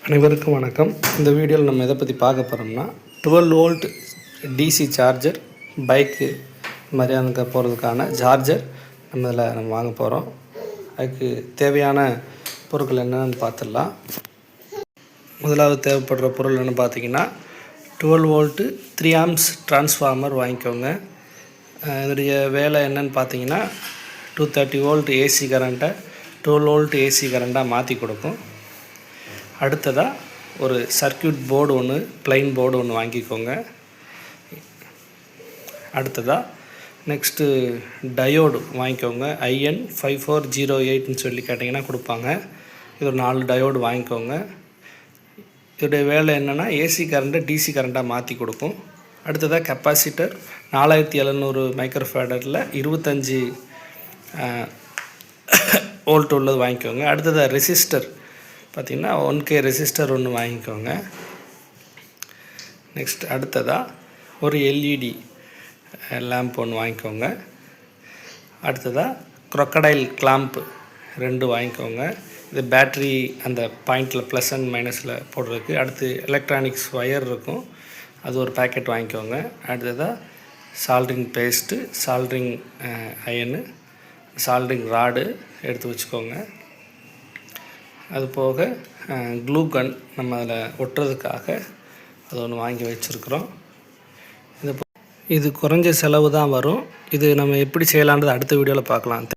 அனைவருக்கும் வணக்கம். இந்த வீடியோவில் நம்ம எதை பற்றி பார்க்க போகிறோம்னா 12 வோல்ட் டிசி சார்ஜர் பைக்கு மாதிரியான போகிறதுக்கான சார்ஜர் நம்ம வாங்க போகிறோம். அதுக்கு தேவையான பொருட்கள் என்னென்னு பார்த்துடலாம். முதலாவது தேவைப்படுற பொருள் என்னென்னு பார்த்தீங்கன்னா 12 வோல்ட்டு 3 ஆம்ஸ் டிரான்ஸ்ஃபார்மர் வாங்கிக்கோங்க. இதனுடைய வேலை என்னென்னு பார்த்தீங்கன்னா 230 வோல்ட் ஏசி கரண்ட்டை 12 வோல்ட் ஏசி கரண்ட்டாக மாற்றி கொடுக்கும். அடுத்ததாக ஒரு சர்க்யூட் போர்டு ஒன்று, ப்ளைன் போர்டு ஒன்று வாங்கிக்கோங்க. அடுத்ததாக நெக்ஸ்ட்டு டயோடு வாங்கிக்கோங்க. IN5408ன்னு சொல்லி கேட்டிங்கன்னா கொடுப்பாங்க. இது ஒரு 4 டயோடு வாங்கிக்கோங்க. இதோடைய வேலை என்னென்னா ஏசி கரண்ட்டை டிசி கரண்ட்டாக மாற்றி கொடுக்கும். அடுத்ததாக கெப்பாசிட்டர் 4700 மைக்ரோஃபேரடில் 25 வோல்ட் உள்ளது வாங்கிக்கோங்க. அடுத்ததாக ரெசிஸ்டர் பார்த்திங்கன்னா 1K ரெசிஸ்டர் ஒன்று வாங்கிக்கோங்க. நெக்ஸ்ட் அடுத்ததாக ஒரு LED லேம்ப் ஒன்று வாங்கிக்கோங்க. அடுத்ததாக க்ரொக்கடைல் கிளாம்ப் 2 வாங்கிக்கோங்க. இது பேட்ரி அந்த பாயிண்டில் ப்ளஸ் அண்ட் மைனஸில் போடுறதுக்கு. அடுத்து எலக்ட்ரானிக்ஸ் ஒயர் இருக்கும், அது ஒரு பேக்கெட் வாங்கிக்கோங்க. அடுத்ததாக soldering paste, soldering iron, soldering rod எடுத்து வச்சுக்கோங்க. அது போக க்ளூ கன் நம்ம அதில் ஒட்டுறதுக்காக அது ஒன்று வாங்கி வச்சுருக்குறோம். இது குறைஞ்ச செலவு தான் வரும். இது நம்ம எப்படி செய்யலான்றது அடுத்த வீடியோவில் பார்க்கலாம்.